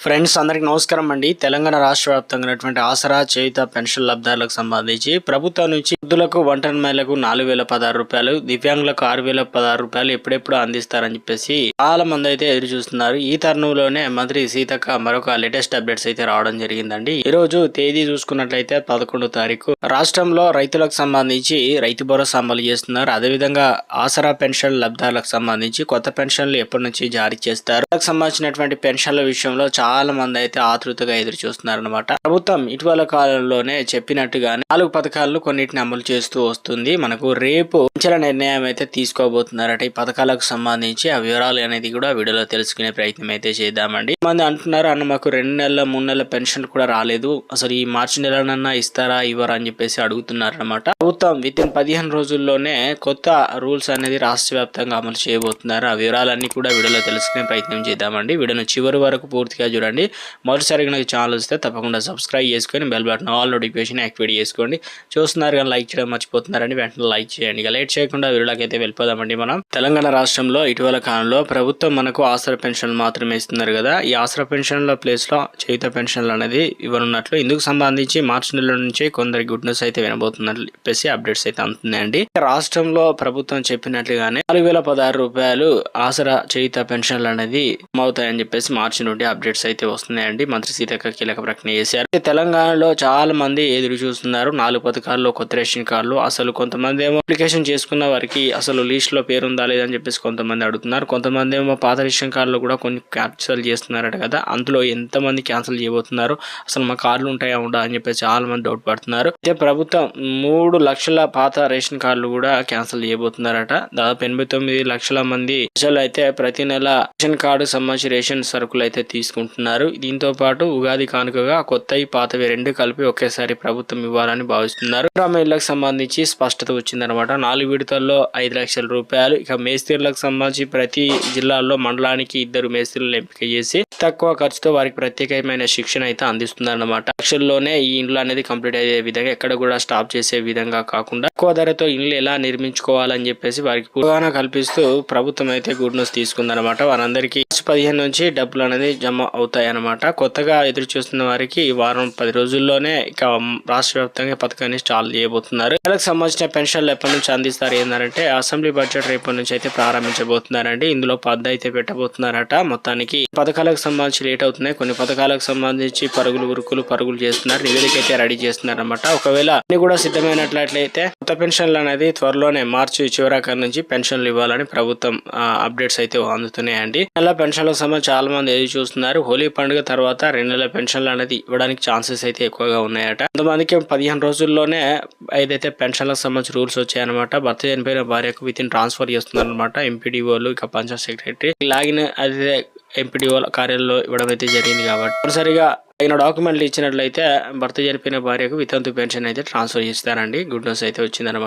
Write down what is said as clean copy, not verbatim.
Friends అందరికి నమస్కారం అండి. తెలంగాణ రాష్ట్ర వ్యాప్తంగా ఉన్నటువంటి ఆసరా చేయుత పెన్షన్ లబ్ధారులకు సంబంధించి ప్రభుత్వం నుంచి వృద్ధులకు ఒంటరి మహిళలకు 4016 రూపాయలు, దివ్యాంగులకు 6016 రూపాయలు ఎప్పుడెప్పుడు అందిస్తారని చెప్పేసి చాలా మంది అయితే ఎదురు చూస్తున్నారు. ఈ తరుణంలోనే మంత్రి సీతక్క మరొక లేటెస్ట్ అప్డేట్స్ అయితే రావడం జరిగిందండి. ఈ రోజు తేదీ చూసుకున్నట్లయితే 11వ తారీఖు రాష్ట్రంలో రైతులకు సంబంధించి రైతు భరోసా అమలు చేస్తున్నారు. అదేవిధంగా ఆసరా పెన్షన్ లబ్ధారులకు సంబంధించి కొత్త పెన్షన్లు ఎప్పటి నుంచి జారీ చేస్తారు, సంబంధించినటువంటి పెన్షన్ల విషయంలో చాలా మంది అయితే ఆతృతగా ఎదురు చూస్తున్నారు అనమాట. ప్రభుత్వం ఇటీవల కాలంలోనే చెప్పినట్టుగానే 4 పథకాలను కొన్నిటిని అమలు చేస్తూ వస్తుంది. మనకు రేపు పెన్షన్ల నిర్ణయం అయితే తీసుకోబోతున్నారట. ఈ పథకాలకు సంబంధించి ఆ వివరాలు అనేది కూడా వీడియోలో తెలుసుకునే ప్రయత్నం అయితే చేద్దామండి. మంది అంటున్నారు, అన్న మాకు 2 నెలల 3 నెలల పెన్షన్ కూడా రాలేదు, అసలు ఈ మార్చి నెలనన్నా ఇస్తారా ఇవ్వరా అని చెప్పేసి అడుగుతున్నారు అనమాట. ప్రభుత్వం వితిన్ 15 రోజుల్లోనే కొత్త రూల్స్ అనేది రాష్ట్ర వ్యాప్తంగా అమలు చేయబోతున్నారు. ఆ వివరాలన్నీ కూడా వీడియోలో తెలుసుకునే ప్రయత్నం చేద్దామండి. వీడియోను చివరి వరకు పూర్తిగా చూడండి. మొదటిసారిగా నాకు ఛానల్ వస్తే తప్పకుండా సబ్స్క్రైబ్ చేసుకొని bell button all notification activate చేసుకోండి. చూస్తున్నారు కానీ లైక్ చేయడం మర్చిపోతున్నారండి, వెంటనే లైక్ చేయండి. ఇక లేట్ చేయకుండా వీడియోలోకి అయితే వెళ్ళిపోదామండి. మనం తెలంగాణ రాష్ట్రంలో ఇటీవల కాలంలో ప్రభుత్వం మనకు ఆసరా పెన్షన్లు మాత్రమే ఇస్తున్నారు కదా. ఈ ఆసరా పెన్షన్ల ప్లేస్ లో చేయుత పెన్షన్లు అనేది ఇవ్వనున్నట్లు ఇందుకు సంబంధించి మార్చి నెల నుంచి కొందరి గుడ్ న్యూస్ అయితే వినబోతున్నట్లు చెప్పేసి అప్డేట్స్ అయితే అందుతున్నాయండి. రాష్ట్రంలో ప్రభుత్వం చెప్పినట్లుగానే 4016 రూపాయలు ఆసరా చేయుత పెన్షన్లు అనేది అవుతాయని చెప్పేసి మార్చి నుండి అప్డేట్స్ అయితే వస్తున్నాయండి. మంత్రి సీతక్క కీలక ప్రకటన చేశారు. తెలంగాణలో చాలా మంది ఎదురు చూస్తున్నారు. 4 పథకాల్లో కొత్త రేషన్ కార్డులు, అసలు కొంతమంది ఏమో అప్లికేషన్ చేసుకున్న వారికి అసలు లిస్ట్ లో పేరు ఉందా లేదని చెప్పేసి కొంతమంది అడుగుతున్నారు. కొంతమంది ఏమో పాత రేషన్ కార్డులు కూడా కొన్ని క్యాన్సిల్ చేస్తున్నారట కదా. అందులో ఎంతమంది క్యాన్సిల్ చేయబోతున్నారు, అసలు మా కార్డులు ఉంటాయా ఉండా అని చెప్పేసి చాలా మంది డౌట్ పడుతున్నారు. అయితే ప్రభుత్వం 3 లక్షల పాత రేషన్ కార్డులు కూడా క్యాన్సిల్ చేయబోతున్నారట. దాదాపు 89 లక్షల మంది ప్రజలు అయితే ప్రతి నెల రేషన్ కార్డు సంబంధించి రేషన్ సరుకులు అయితే తీసుకుంటున్నారు. దీంతో పాటు ఉగాది కానుకగా కొత్తవి పాతవి 2 కలిపి ఒకేసారి ప్రభుత్వం ఇవ్వాలని భావిస్తున్నారు. మహిళలకు సంబంధించి స్పష్టత వచ్చిందనమాట. 4 విడతల్లో 5 లక్షల రూపాయలు. ఇక మేస్త్రీలకు సంబంధించి ప్రతి జిల్లాల్లో మండలానికి 2 మేస్త్రీలను ఎంపిక చేసి తక్కువ ఖర్చుతో వారికి ప్రత్యేకమైన శిక్షణ అయితే అందిస్తున్నారన్నమాట. లక్షల్లోనే ఈ ఇండ్లు అనేది కంప్లీట్ అయ్యే విధంగా, ఎక్కడ కూడా స్టాప్ చేసే విధంగా కాకుండా తక్కువ ధరతో ఇండ్లు ఎలా నిర్మించుకోవాలని చెప్పేసి వారికి అవగాహన కల్పిస్తూ ప్రభుత్వం అయితే గుడ్ న్యూస్ తీసుకుందనమాట. వారందరికీ 15 నుంచి డబ్బులు అనేది జమ అవుతాయి అన్నమాట. కొత్తగా ఎదురు చూస్తున్న వారికి ఈ వారం 10 రోజుల్లోనే ఇక రాష్ట్ర వ్యాప్తంగా పథకాన్ని స్టార్ట్ చేయబోతున్నారు. నెలకు సంబంధించిన పెన్షన్లు ఎప్పటి నుంచి అందిస్తారు ఏంటంటే అసెంబ్లీ బడ్జెట్ రేపటి నుంచి అయితే ప్రారంభించబోతున్నారండి. ఇందులో పద్దు అయితే పెట్టబోతున్నారట. మొత్తానికి పథకాలకు సంబంధించి లేట్ అవుతున్నాయి. కొన్ని పథకాలకు సంబంధించి పరుగులు చేస్తున్నారు. నివేదిక అయితే రెడీ చేస్తున్నారు అనమాట. ఒకవేళ అన్ని కూడా సిద్ధమైనట్లయితే కొత్త పెన్షన్లు అనేది త్వరలోనే మార్చి చివరాఖరు నుంచి పెన్షన్లు ఇవ్వాలని ప్రభుత్వం అప్డేట్స్ అయితే అందుతున్నాయండి. నెల పెన్షన్లకు సంబంధించి చాలా మంది ఎదురు చూస్తున్నారు. హోలీ పండుగ తర్వాత 2 నెలల పెన్షన్లు అనేది ఇవ్వడానికి ఛాన్సెస్ అయితే ఎక్కువగా ఉన్నాయట. కొంతమందికి 15 రోజుల్లోనే ఏదైతే పెన్షన్లకు సంబంధించి రూల్స్ వచ్చాయన్నమాట. భర్త చనిపోయిన భార్యకు వితిన్ ట్రాన్స్ఫర్ చేస్తున్నారు అనమాట. ఎంపీడీఓలు ఇక పంచాయత్ సెక్రటరీ లాగిన్ అదే ఎంపీడీఓ కార్యాలయంలో ఇవ్వడం అయితే జరిగింది. కాబట్టి తప్పనిసరిగా తగిన డాక్యుమెంట్లు ఇచ్చినట్లయితే భర్త చనిపోయిన భార్యకు వితంతు పెన్షన్ అయితే ట్రాన్స్ఫర్ చేస్తారండి. గుడ్ న్యూస్ అయితే వచ్చిందన్నమాట.